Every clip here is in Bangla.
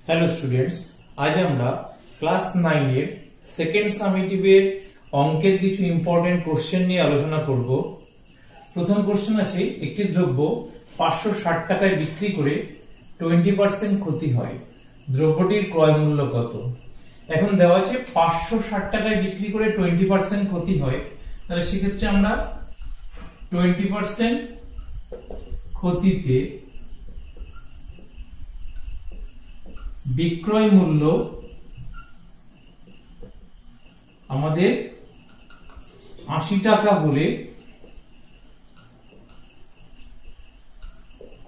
হ্যালো স্টুডেন্টস, আজ আমরা ক্লাস 9 এর সেকেন্ড সামেটিভের অঙ্কের কিছু ইম্পর্টেন্ট কোশ্চেন নিয়ে আলোচনা করব। প্রথম কোশ্চেন আছে, একটি দ্রব্য 560 টাকায় বিক্রি করে 20% ক্ষতি হয়, দ্রব্যটির ক্রয় মূল্য কত? এখন দেওয়া আছে 560 টাকায় বিক্রি করে 20% ক্ষতি হয়, তাহলে সেক্ষেত্রে আমরা 20% ক্ষতিতে বিক্রয় মূল্য আমাদের 80 টাকা হলে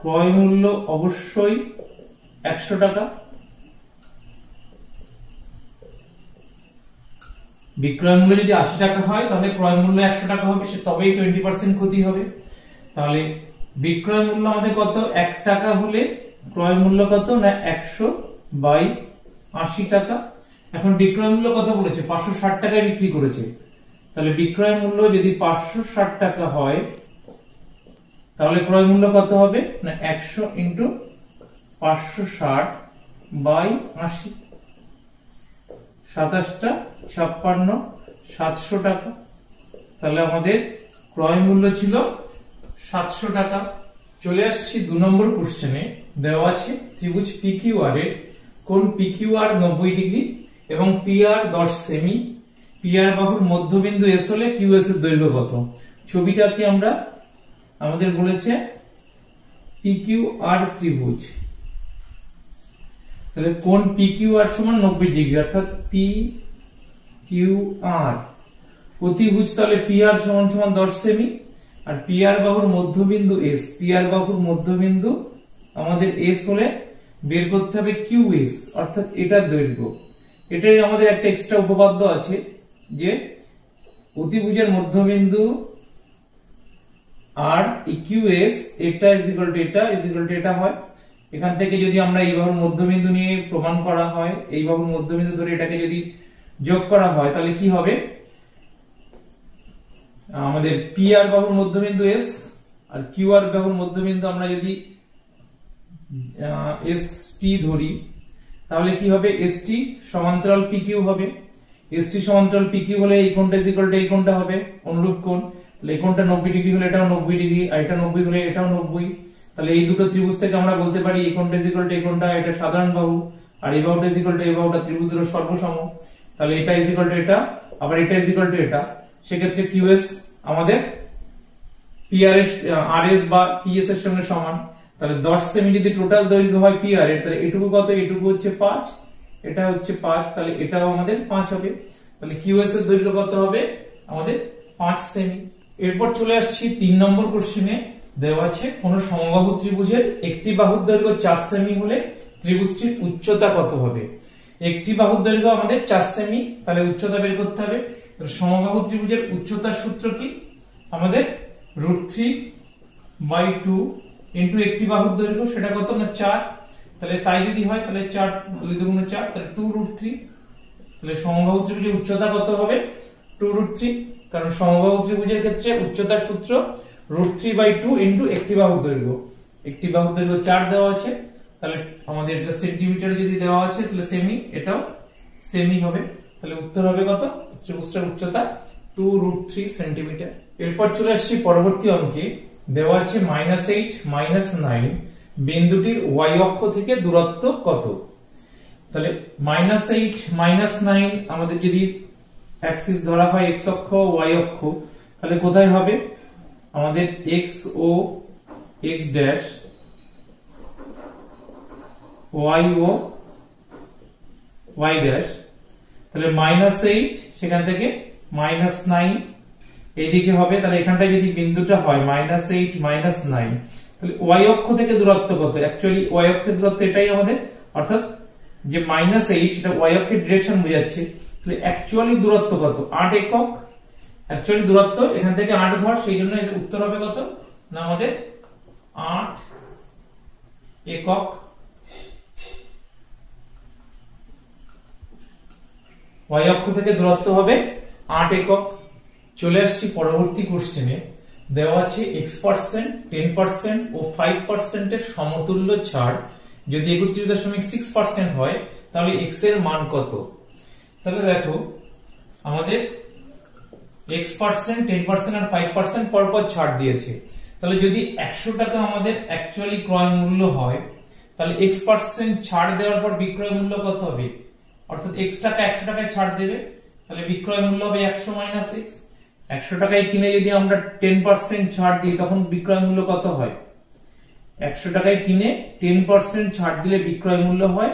ক্রয় মূল্য অবশ্যই 100 টাকা। বিক্রয় মূল্য যদি 80 টাকা হয় তাহলে ক্রয় মূল্য 100 টাকা হবে, সে তবেই 20% ক্ষতি হবে। তাহলে বিক্রয় মূল্য আমাদের কত? 1 টাকা হলে ক্রয় মূল্য কত না 100/80 টাকা। এখন বিক্রয় মূল্য কত বলেছে? 560 টাকায় বিক্রি করেছে, তাহলে বিক্রয় মূল্য যদি 560 টাকা হয় তাহলে ক্রয় মূল্য কত হবে না 100 × 560/80, 27টা 56 700 টাকা। তাহলে আমাদের ক্রয় মূল্য ছিল 700 টাকা। চলে আসছি 2 নম্বর কোশ্চেনে। দেওয়া আছে ত্রিভুজ PQR এর কোণ PQR 90 ডিগ্রি এবং PR 10 সেমি, PR বাহুর মধ্যবিন্দু S হলে QS এর দৈর্ঘ্য কত? ছবিটাকে আমরা আমাদের বলেছে PQR ত্রিভুজ, তাহলে কোণ PQR সমান 90 ডিগ্রি, অর্থাৎ PQR প্রতিভুজ, তাহলে PR সমান 10 সেমি, আর PR বাহুর মধ্যবিন্দু S, PR বাহুর মধ্যবিন্দু আমাদের S হলে বের করতে হবে QS, অর্থাৎ এটার দৈর্ঘ্য। এটাই আমাদের একটা এক্সট্রা উপপাদ্য আছে যে অতিভুজের মধ্যবিন্দু আর QS এটা এটা হয়। এখান থেকে যদি আমরা এই বাহুর মধ্যবিন্দু নিয়ে প্রমাণ করা হয়, এই বাহুর মধ্যবিন্দু ধরে এটাকে যদি যোগ করা হয় তাহলে কি হবে? আমাদের PR বাহুর মধ্যবিন্দু S আর QR বাহুর মধ্যবিন্দু আমরা যদি ST ধরি তাহলে কি হবে? ST সমান্তরাল PQ হবে। ST সমান্তরাল PQ হলে এই কোণটা এই কোণটা হবে অনুরূপ কোণ। তাহলে এই কোণটা 90 ডিগ্রি হলে এটাও 90 ডিগ্রি, আর এটা 90 হলে এটাও 90। তাহলে এই দুটো ত্রিভুজ থেকে আমরা বলতে পারি এই কোণটা এই কোণটা এটা সাধারণ বাহু, আর এই বাহুটা এই বাহুটা ত্রিভুজ দুটো সর্বসম। তাহলে এটা এটা, আবার এটা এটা। সেক্ষেত্রে QS আমাদের RS বা PS এর সঙ্গে সমান। তাহলে 10 সেমি যদি টোটাল দৈর্ঘ্য হয় PR এর, তাহলে এটুকু কত? এটুকু হচ্ছে 5, এটা হচ্ছে 5, তাহলে এটাও আমাদের 5 হবে। তাহলে QS এর দৈর্ঘ্য কত হবে? আমাদের 5 সেমি। এরপর চলে আসছি 3 নম্বর কোশ্চেনে। দেওয়া আছে কোন সমবাহু ত্রিভুজের একটি বাহুর দৈর্ঘ্য 4 সেমি হলে ত্রিভুজটির উচ্চতা কত হবে? একটি বাহুর দৈর্ঘ্য আমাদের 4 সেমি, তাহলে উচ্চতা বের করতে হবে। সমবাহু ত্রিভুজের উচ্চতার সূত্র কি? আমাদের √3/2 ইনটু একটি বাহুর দৈর্ঘ্য, সেটা কত না 4। তাহলে তাই যদি হয় তাহলে 4 2 × 4, তাহলে 2√3। তাহলে সমবাহু ত্রিভুজের উচ্চতা কত হবে? 2√3, কারণ সমবাহু ত্রিভুজের ক্ষেত্রে উচ্চতার সূত্র √3/2 ইনটু একটি বাহুর দৈর্ঘ্য। একটি বাহুর দৈর্ঘ্য 4 দেওয়া আছে, তাহলে আমাদের এটা সেন্টিমিটার যদি দেওয়া আছে তাহলে সেমি, এটাও সেমি হবে। তাহলে উত্তর হবে কত? ত্রিভুজটার উচ্চতা 2√3 সেন্টিমিটার। এরপর চলে আসছি পরবর্তী অঙ্কে। দেওয়া আছে -8 -9 বিন্দুটির y অক্ষ থেকে দূরত্ব কত? তাহলে -8 -9 আমাদের যদি অ্যাক্সিস ধরা হয় x অক্ষ y অক্ষ, তাহলে কোথায় হবে? আমাদের x ও x ড্যাশ, y ও y ড্যাশ। তাহলে -8 সেখান থেকে -9 এইদিকে হবে। তাহলে এখানটায় যদি বিন্দুটা হয় -8 -9, তাহলে y অক্ষ থেকে দূরত্ব কত? অ্যাকচুয়ালি y অক্ষের দূরত্ব এটাই আমাদের, অর্থাৎ যে -8 এটা y অক্ষের ডিরেকশন বোঝাচ্ছে। তাহলে অ্যাকচুয়ালি দূরত্ব কত? 8 একক। অ্যাকচুয়ালি দূরত্ব এখান থেকে 8 ঘর, সেই জন্য এর উত্তর হবে কত না আমাদের 8 একক। y অক্ষ থেকে দূরত্ব হবে 8 একক। চলে আসছি পরবর্তী কোশ্চেনে। দেওয়া আছে x%, 10% ও 5% এর সমতুল্য ছাড় যদি 31.6% হয় তাহলে x এর মান কত? তাহলে দেখো আমাদের x%, 10% আর 5% পরপর ছাড় দিয়েছে। তাহলে যদি 100 টাকা আমাদের অ্যাকচুয়ালি ক্রয় মূল্য হয় তাহলে x% ছাড় দেওয়ার পর বিক্রয় মূল্য কত হবে? অর্থাৎ x টাকা 100 টাকায় ছাড় দেবে, তাহলে বিক্রয় মূল্য হবে 100 মাইনাস x। 100 টাকায় কিনে যদি আমরা 10% ছাড় দিই তখন বিক্রয় মূল্য কত হয়? 100 টাকায় কিনে 10% ছাড় দিলে বিক্রয় মূল্য হয়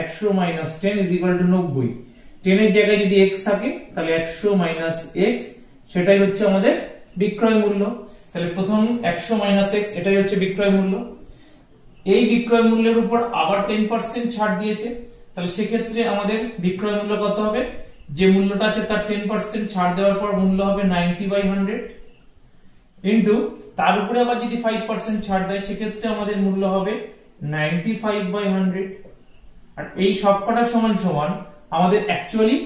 100 মাইনাস 10 ইজ ইকুয়াল টু 90। 10 এর জায়গায় যদি x থাকে তাহলে 100 মাইনাস x, সেটাই হচ্ছে আমাদের বিক্রয় মূল্য। তাহলে প্রথম 100 মাইনাস x এটাই হচ্ছে বিক্রয় মূল্য। এই বিক্রয় মূল্যের উপর আবার 10% ছাড় দিয়েছে, তাহলে সেক্ষেত্রে আমাদের বিক্রয় মূল্য কত হবে? যে মূল্যটা আছে তার 10% ছাড় দেওয়ার পর মূল্য হবে 90/100 ইনটু তার উপরে আবার যদি 5% ছাড় দেয় সেক্ষেত্রে আমাদের মূল্য হবে 95/100। আর এই সবকটা সমান সমান আমাদের অ্যাকচুয়ালি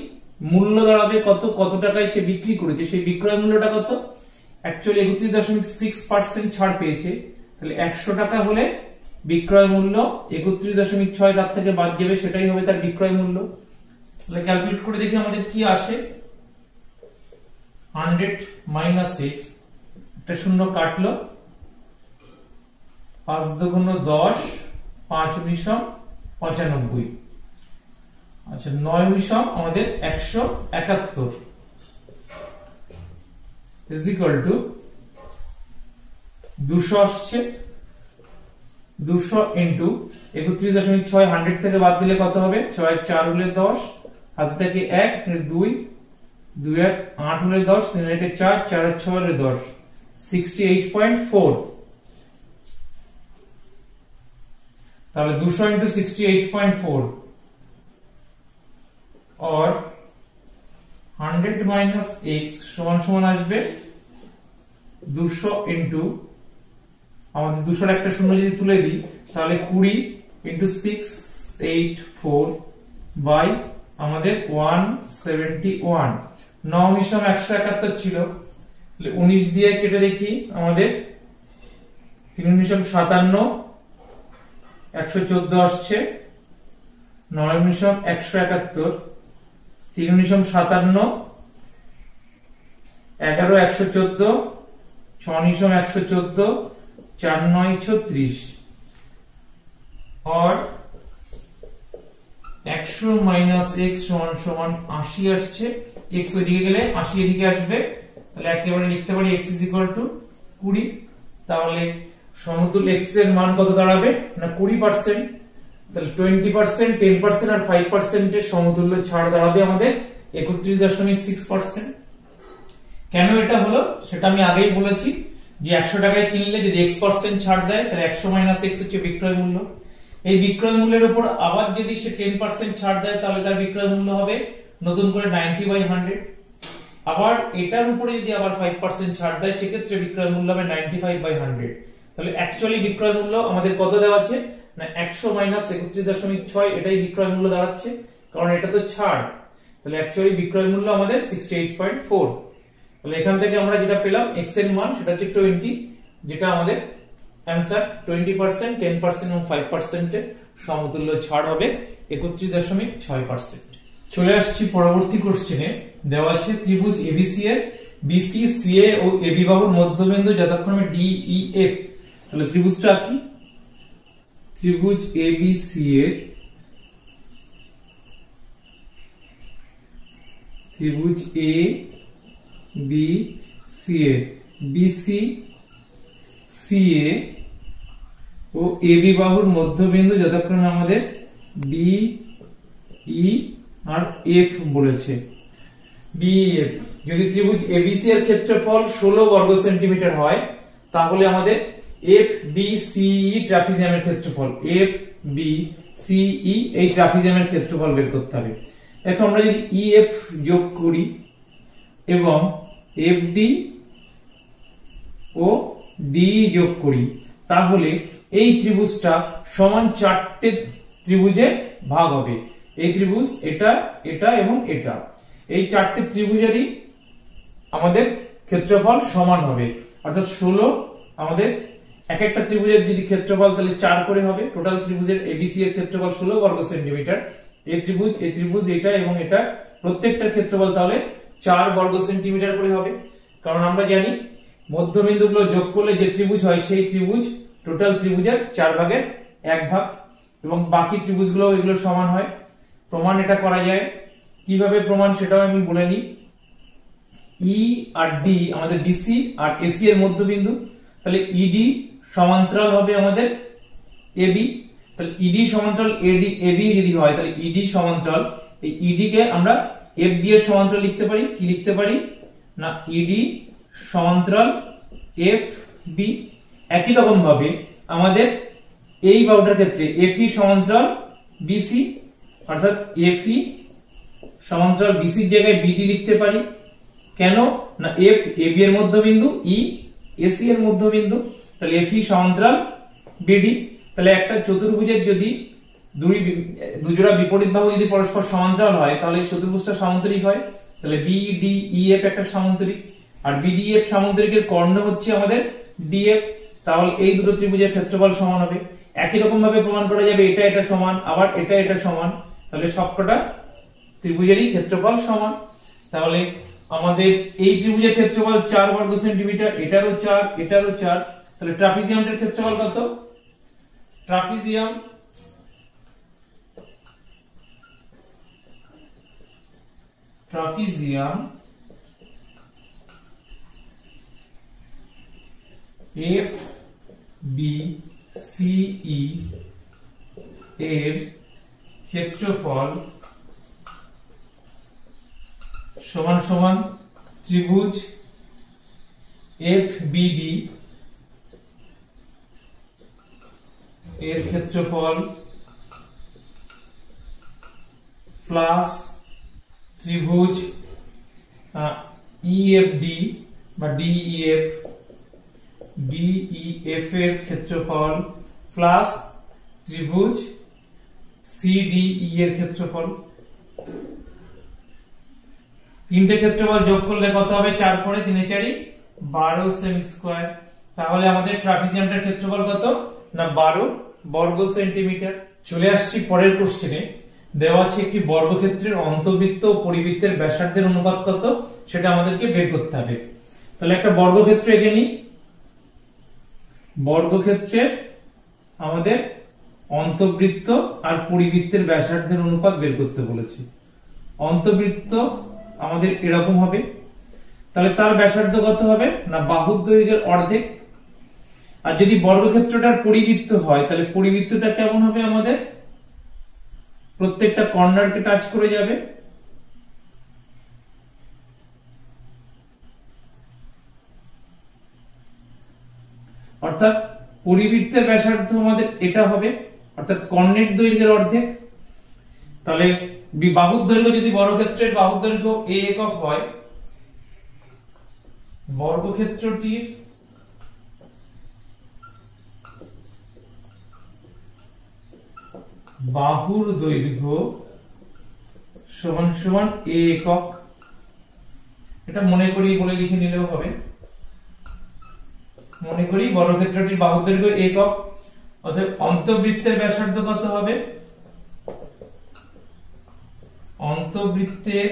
মূল্য দাঁড়াবে কত, কত টাকায় সে বিক্রি করেছে সেই বিক্রয় মূল্যটা কত? অ্যাকচুয়ালি 31.6% ছাড় পেয়েছে, তাহলে 100 টাকা হলে বিক্রয় মূল্য 31.6 তার থেকে বাদ যাবে, সেটাই হবে তার বিক্রয় মূল্য। তাহলে ক্যালকুলেট করে দেখি আমাদের কি আসে। 100 মাইনাস 6, একটা শূন্য কাটলো, 5 দুগুণ 10, 5 নিশম 95, আচ্ছা 9 নিশম আমাদের 171 ইজ ইকুয়াল টু 200 আসছে। 200 ইনটু 31.6, 100 থেকে বাদ দিলে কত হবে? 6 4 হলে 10, হাতে থেকে 1 2, 2 8 হলে 10, 3 4, 4 6 হলে 10, 68.4। তাহলে 200 ইনটু 68.4 और 100 মাইনাস x সমান সমান আসবে 200 ইনটু আমাদের 200 একটা শূন্য যদি তুলে দিই তাহলে 20 ইনটু 684 বাই আমাদের 171। 9 মিশম 171 ছিল, তাহলে 19 দিয়ে কেটে দেখি আমাদের 3 মিশম 57, 114 আসছে। 9 মিশম 171, 3 মিশম 57, 11 114, 6 নিশম 114, 4 9 36 और 100 মাইনাস x সমান সমান 80 আসছে। x ওইদিকে গেলে 80 এদিকে আসবে, তাহলে একেবারে লিখতে পারি x ইজ ইকুয়াল টু 20। তাহলে সমতুল্য x এর মান কত দাঁড়াবে না 20%। তাহলে 20%, 10% আর 5% এর সমতুল্য ছাড় দাঁড়াবে আমাদের 31.6%। কেন এটা হলো সেটা আমি আগেই বলেছি যে 100 টাকায় কিনলে যদি x% ছাড় দেয় তাহলে 100 মাইনাস x হচ্ছে বিক্রয় মূল্য। এই বিক্রয় মূল্যের উপর আবার যদি সে 10% ছাড় দেয় তাহলে তার বিক্রয় মূল্য হবে নতুন করে 90/100। আবার এটার উপরে যদি আবার 5% ছাড় দেয় সেক্ষেত্রে বিক্রয় মূল্য হবে 95/100। তাহলে অ্যাকচুয়ালি বিক্রয় মূল্য আমাদের কত দেওয়া আছে না 100 মাইনাস 31.6, এটাই বিক্রয় মূল্য দাঁড়াচ্ছে কারণ এটা তো ছাড়। তাহলে অ্যাকচুয়ালি বিক্রয় মূল্য আমাদের 68.4। তাহলে এখান থেকে আমরা যেটা পেলাম x এর মান সেটা হচ্ছে 20, যেটা আমাদের অ্যানসার। 20%, 10% এবং 5% এর সমতুল্য ছাড় হবে 31.6%। চলে আসছি পরবর্তী কোশ্চেনে। দেওয়া আছে ত্রিভুজ ABC এর BC, CA ও AB বাহুর মধ্যবিন্দু যথাক্রমে DEF। তাহলে ত্রিভুজটা কি? ত্রিভুজ ABC এর ত্রিভুজ ABC এর BC, CA ও AB বাহুর মধ্যবিন্দু যথাক্রমে আমাদের DE আর F বলেছে। DEF যদি ত্রিভুজ ABC এর ক্ষেত্রফল 16 বর্গ সেন্টিমিটার হয় তাহলে আমাদের FBCE ট্রাপিজিয়ামের ক্ষেত্রফল, FBCE এই ট্রাপিজিয়ামের ক্ষেত্রফল বের করতে হবে। এখন আমরা যদি EF যোগ করি এবং FD ও DE যোগ করি তাহলে এই ত্রিভুজটা সমান 4টে ত্রিভুজে ভাগ হবে। এই ত্রিভুজ এটা, এটা এবং এটা, এই 4টে ত্রিভুজেরই আমাদের ক্ষেত্রফল সমান হবে। অর্থাৎ 16 আমাদের এক একটা ত্রিভুজের যদি ক্ষেত্রফল তাহলে 4 করে হবে। টোটাল ত্রিভুজের এবিসি এর ক্ষেত্রফল 16 বর্গ সেন্টিমিটার। এই ত্রিভুজ এটা এবং এটা প্রত্যেকটার ক্ষেত্রফল তাহলে 4 বর্গ সেন্টিমিটার করে হবে। কারণ আমরা জানি মধ্যবিন্দুগুলো যোগ করলে যে ত্রিভুজ হয় সেই ত্রিভুজ টোটাল ত্রিভুজের 4 ভাগের 1 ভাগ, এবং বাকি ত্রিভুজগুলো এগুলো সমান হয়। প্রমাণ এটা করা যায়। কিভাবে প্রমাণ সেটাও আমি বলে নিই। ই আর ডি আমাদের বিসি আর এসি এর মধ্যবিন্দু, তাহলে ইডি সমান্তরাল হবে আমাদের এবি। তাহলে ইডি সমান্তরাল এবি যদি হয় তাহলে ইডি সমান্তরাল এই ইডি কে আমরা এফবি এর সমান্তরাল লিখতে পারি। কি লিখতে পারি না, ইডি সমান্তরাল এফবি। একই রকম ভাবে আমাদের এই বাহুটার ক্ষেত্রে এফই সমান্তরাল বিসি, অর্থাৎ এফই সমান্তরাল বিসির জায়গায় বিডি লিখতে পারি। কেন না, এফ এবি এর মধ্যবিন্দু, ই এসি এর মধ্যবিন্দু, তাহলে এফই সমান্তরাল বিডি। তাহলে একটা চতুর্ভুজের যদি দুজোড়া বিপরীত বাহু যদি পরস্পর সমান্তরাল হয় তাহলে চতুর্ভুজটা সামান্তরিক হয়। তাহলে বিডিইএফ একটা সামান্তরিক, আর বিডিএফ সামান্তরিকের কর্ণ হচ্ছে আমাদের ডিএফ। তাহলে এই দুটো ত্রিভুজের ক্ষেত্রফল সমান হবে। একই রকম ভাবে প্রমাণ করা যাবে এটা এটা সমান, আবার এটা এটা সমান, তাহলে সবকটা ত্রিভুজেরই ক্ষেত্রফল সমান। তাহলে আমাদের এই ত্রিভুজের ক্ষেত্রফল 4 বর্গ সেন্টিমিটার, এটারও 4 এটারও 4। তাহলে ট্রাপিজিয়ামটার ক্ষেত্রফল কত? ট্রাপিজিয়াম এফ বি সিই এর ক্ষেত্রফল সমান সমান ত্রিভুজ এফ বিডি এর ক্ষেত্রফল প্লাস ত্রিভুজ ইএফডি বা ডিইএফ এর ক্ষেত্রফল প্লাস ত্রিভুজ সিডিই এর ক্ষেত্রফল। তিনটে ক্ষেত্রফল যোগ করলে কত হবে? 4 করে 3 এ 4 12 সেমি স্কয়ার। তাহলে আমাদের ট্রাপিজিয়ামটার ক্ষেত্রফল কত না 12 বর্গ সেন্টিমিটার। চলে আসছি পরের কোশ্চেনে। দেওয়া আছে একটি বর্গক্ষেত্রের অন্তর্বৃত্ত ও পরিবৃত্তের ব্যাসার্ধের অনুপাত কত, সেটা আমাদেরকে বের করতে হবে। তাহলে একটা বর্গক্ষেত্র এঁকে নিই। বর্গক্ষেত্রের আমাদের অন্তর্বৃত্ত আর পরিবৃত্তের ব্যাসার্ধের অনুপাত বের করতে বলেছি। অন্তর্বৃত্ত আমাদের এরকম হবে, তাহলে তার ব্যাসার্ধ কত হবে না বাহুর দৈর্ঘ্যের অর্ধেক। আর যদি বর্গক্ষেত্রটার পরিবৃত্ত হয় তাহলে পরিবৃত্তটা কেমন হবে? আমাদের প্রত্যেকটা কর্নারকে টাচ করে যাবে। অর্থাৎ পরিবৃত্তের ব্যাসার্ধ আমাদের এটা হবে, অর্থাৎ কর্ণের দৈর্ঘ্যের অর্ধেক। তাহলে বাহুর দৈর্ঘ্য যদি বর্গক্ষেত্রের বাহুর দৈর্ঘ্য a একক হয়, বর্গক্ষেত্রটির বাহুর দৈর্ঘ্য সমান সমান a একক। এটা মনে করি বলে লিখে নিলেও হবে। মনে করি বর্গক্ষেত্রটির বাহুর দৈর্ঘ্য a একক, অতএব অন্তর্বৃত্তের ব্যাসার্ধ কত হবে? অন্তর্বৃত্তের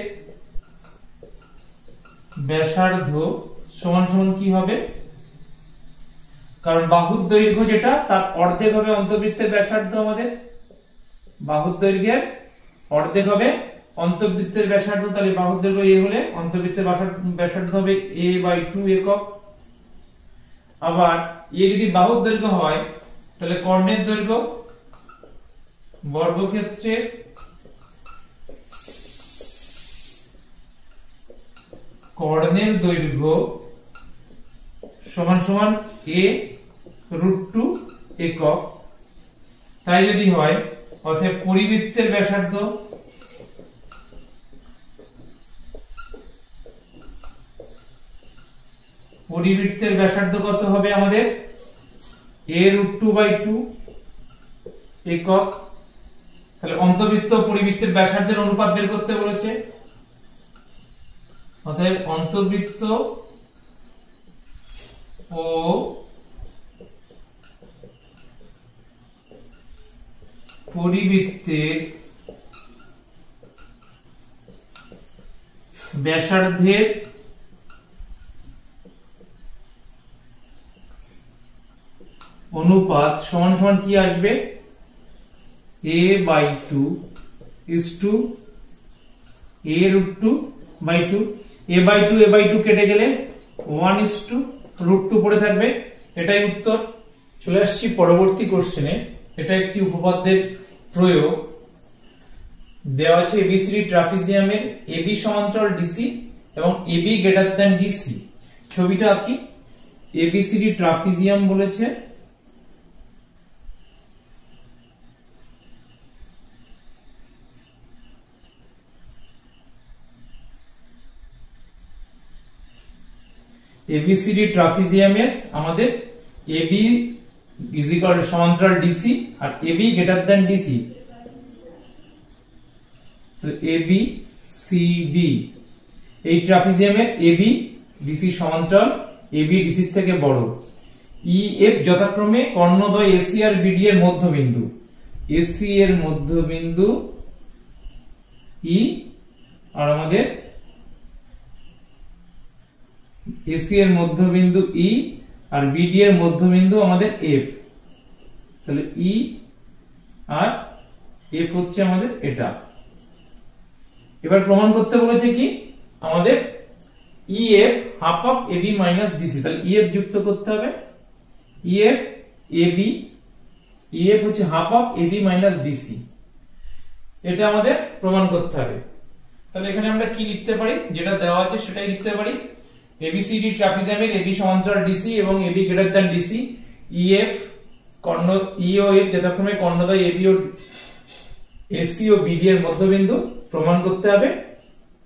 ব্যাসার্ধ সমান সমান কি হবে? কারণ বাহুর দৈর্ঘ্য যেটা তার অর্ধেক হবে অন্তর্বৃত্তের ব্যাসার্ধ। আমাদের বাহুর দৈর্ঘ্যের অর্ধেক হবে অন্তর্বৃত্তের ব্যাসার্ধ। তাহলে বাহুর দৈর্ঘ্য a হলে অন্তর্বৃত্তের ব্যাসার্ধ হবে a/2 একক। আবার a যদি বাহুর দৈর্ঘ্য হয় তাহলে কর্ণের দৈর্ঘ্য, বর্গক্ষেত্রের কর্ণের দৈর্ঘ্য সমান সমান a√2 একক। তাই যদি হয় অতএব পরিবৃত্তের ব্যাসার্ধ কত হবে আমাদের? a√2/2 একক। তাহলে অন্তর্বৃত্ত পরিবৃত্তের ব্যাসার্ধের অনুপাত বের করতে বলেছে। অতএব অন্তর্বৃত্ত ও পরিবৃত্তের ব্যাসার্ধের অনুপাত সমান সমান কি আসবে, a/2 is to a√2/2। a/2 কেটে গেলে 1:√2 পড়ে থাকবে। এটাই উত্তর। চলে আসছি পরবর্তী কোশ্চেনে। এটা একটি উপপাদ্যের প্রয়োগ। দেওয়া আছে এবিসিডি ট্রাপিজিয়ামের এবি সমান্তরাল ডিসি এবং এবি গ্রেটার দ্যান ডিসি। ছবিটা আঁকি। এবিসিডি ট্রাপিজিয়াম বলেছে, এবিসিডি ট্রাপিজিয়ামের আমাদের এবি ইজ ইকুয়াল টু সমান্তরাল ডিসি আর AB greater than DC. AB CD, এই ট্রাপিজিয়ামের এবি ডিসি সমান্তরাল, এবি ডিসি থেকে বড়। ই এফ যথাক্রমে কর্ণদ্বয় এসি আর বিডি এর মধ্যবিন্দু। এসি এর মধ্যবিন্দু ই আর আমাদের এসি এর মধ্যবিন্দু ই আর বিডি এর মধ্যবিন্দু আমাদের এফ। তাহলে ই আর এফ হচ্ছে আমাদের এটা। এবার প্রমাণ করতে বলেছে কি আমাদের EF half of AB minus DC. তাহলে ইএফ যুক্ত করতে হবে, ইএফ এবি, ইএফ হচ্ছে half of AB minus DC. এটা আমাদের প্রমাণ করতে হবে। তাহলে এখানে আমরা কি লিখতে পারি, যেটা দেওয়া আছে সেটাই লিখতে পারি। এবিসিডি ট্রাপিজিয়ামের এবি সমান্তরাল ডিসি এবং AB greater than DC. EF কর্ণ ই ও এফ যথাক্রমে কর্ণদ্বয় এবি ও এসি ও বিডি এর মধ্যবিন্দু। প্রমাণ করতে হবে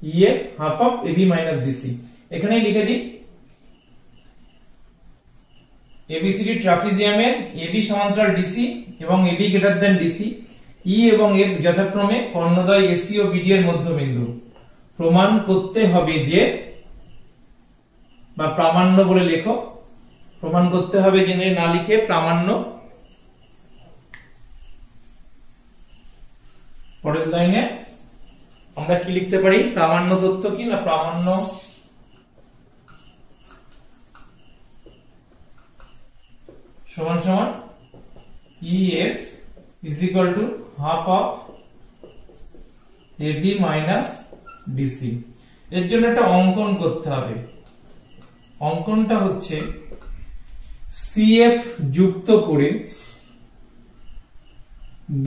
EF half of AB minus DC. এখানেই লিখে দিই এবিসিডি ট্রাপিজিয়ামের এবি সমান্তরাল ডিসি এবং AB greater than DC. E এবং এফ যথাক্রমে কর্ণদ্বয় এসি ও বিডি এর মধ্যবিন্দু। প্রমাণ করতে হবে যে, বা প্রামাণ্য বলে লেখো, প্রমাণ করতে হবে যে, না লিখে প্রামাণ্য। পরের লাইনে আমরা কি লিখতে পারি, প্রামাণ্য তথ্য কি না প্রামাণ্য সমান সমান EF is equal to half of AB minus DC. এর জন্য একটা অঙ্কন করতে হবে। অঙ্কনটা হচ্ছে সিএফ যুক্ত করে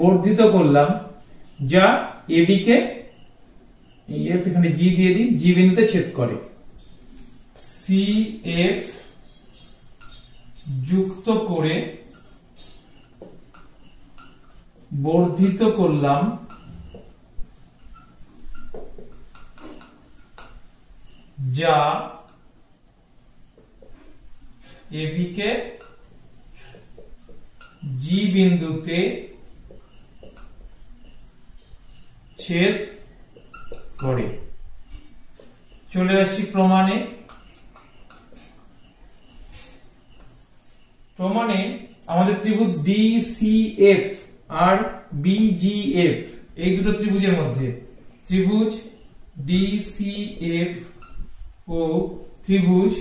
বর্ধিত করলাম, যা এবি কে এফ এখানে জি দিয়ে দিই, জি বিন্দুতে ছেদ করে। সিএফ যুক্ত করে বর্ধিত করলাম, যা এবি কে জি বিন্দুতে ছেদ করে। চলে আসি প্রমাণে। প্রমাণে আমাদের ত্রিভুজ ডিসিএফ আর বিজিএফ, এই দুটো ত্রিভুজের মধ্যে, ত্রিভুজ ডিসিএফ ও ত্রিভুজ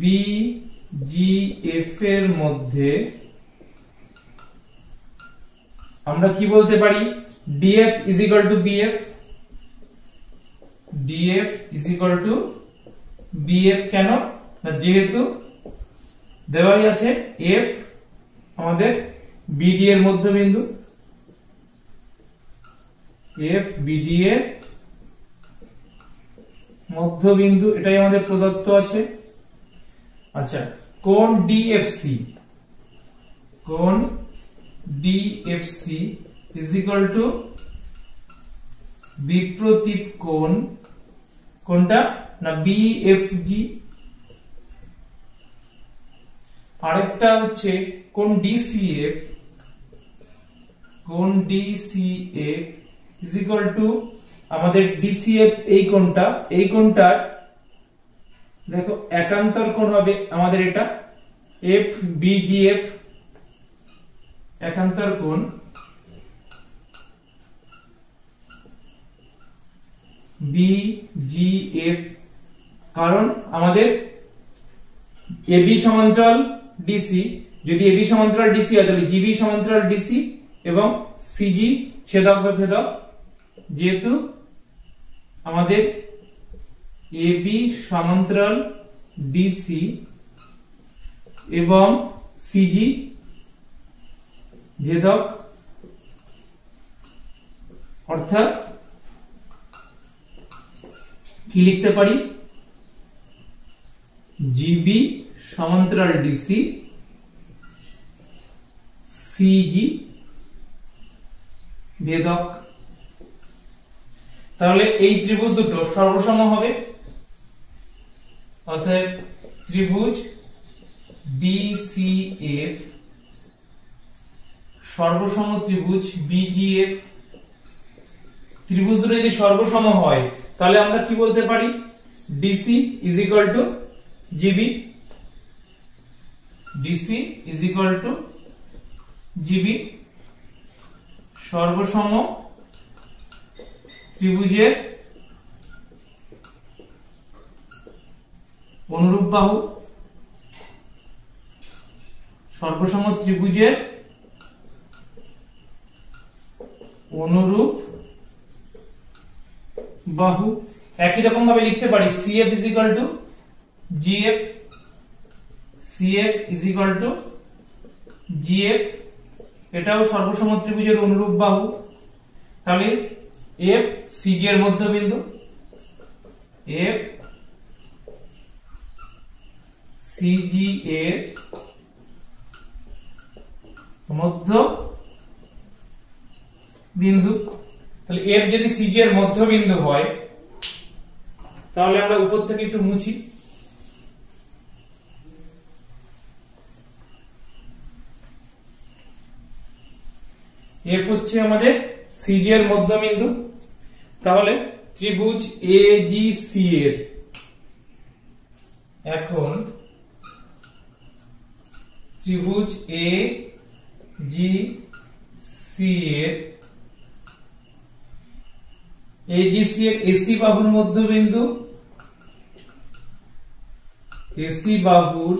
বিজিএফ এর মধ্যে আমরা কি বলতে পারি, DF is equal two BF. DF is equal two BF. কেন না, যেহেতু দেওয়াই আছে এফ আমাদের বিডি এর মধ্যবিন্দু, এফ বিডি এর মধ্যবিন্দু, এটাই আমাদের প্রদত্ত আছে। আচ্ছা, কোণ ডিএফসি, কোণ ডিএফসি ইজ ইকুয়াল টু বিপ্রতীপ কোণ, কোনটা না বিএফজি। আরেকটা হচ্ছে কোণ ডিসিএফ, কোণ ডিসিএফ ইজ ইকুয়াল টু আমাদের ডিসিএফ এই কোণটা, এই কোণটার দেখো একান্তর কোণ হবে আমাদের এটা এফ বিজিএফ, একান্তর কোণ BGF, কারণ আমাদের AB সমান্তরাল DC, যদি AB সমান্তরাল DC হয় তাহলে GB সমান্তরাল DC এবং CG ছেদক বা ভেদক, যেহেতু আমাদের AB সমান্তরাল DC এবং CG ভেদক, অর্থাৎ কি লিখতে পারি, GB সমান্তরাল DC CG ভেদক। তাহলে এই ত্রিভুজ দুটো সর্বসম হবে, অতএব ত্রিভুজ DCF সর্বসম ত্রিভুজ BGF। ত্রিভুজ দুটো যদি সর্বসম হয় তাহলে আমরা কি বলতে পারি, DC is equal to GB, DC is equal to GB, সর্বসম ত্রিভুজের অনুরূপ বাহু, সর্বসম ত্রিভুজের অনুরূপ বাহু। একই রকম ভাবে লিখতে পারি CF is equal to GF, CF is equal to GF, এটাও সর্বসম ত্রিভুজের অনুরূপ বাহু। তাহলে F CG এর মধ্যবিন্দু, F CG এর মধ্য বিন্দু। তাহলে F যদি CG এর মধ্যবিন্দু হয় তাহলে আমরা উপর থেকে একটু মুছি, F হচ্ছে আমাদের CG এর মধ্যবিন্দু। তাহলে ত্রিভুজ AGC এর, এখন ত্রিভুজ AGC এর AC বাহুর মধ্যবিন্দু, AC বাহুর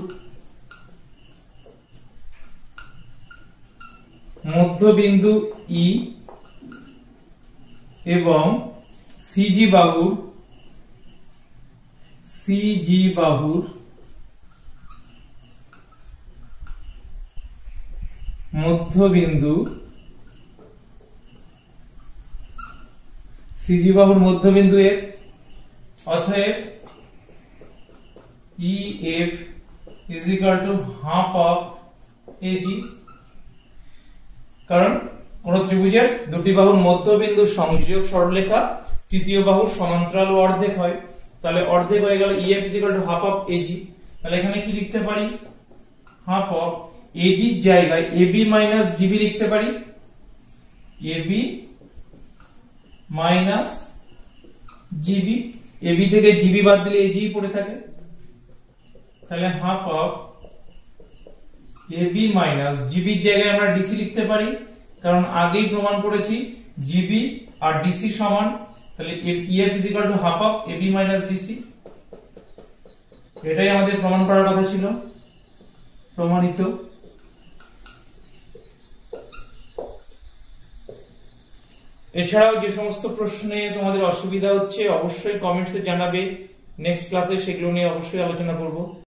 মধ্যবিন্দু E এবং CG বাহুর মধ্যবিন্দু, CG বাহুর মধ্যবিন্দু F, অতএব EF is equal to half of AG। কারণ কোন ত্রিভুজের দুটি বাহুর মধ্যবিন্দু সংযোগ সরলরেখা তৃতীয় বাহুর সমান্তরাল ও অর্ধেক হয়, তাহলে অর্ধেক হয়ে গেল EF is equal to half of AG। তাহলে এখানে কি লিখতে পারি, half of AG এর জায়গায় AB minus GB লিখতে পারি, AB minus GB, AB থেকে GB বাদ দিলে AG পড়ে থাকে, তাহলে half of AB minus GB এর জায়গায় আমরা DC লিখতে পারি, কারণ আগেই প্রমাণ করেছি GB আর DC সমান, তাহলে EF is equal to half of AB minus DC। এটাই আমাদের প্রমাণ করার কথা ছিল, প্রমাণিত। এছাড়াও যে সমস্ত প্রশ্নে তোমাদের অসুবিধা হচ্ছে অবশ্যই কমেন্টসে জানাবে, নেক্সট ক্লাসে সেগুলো নিয়ে অবশ্যই আলোচনা করব।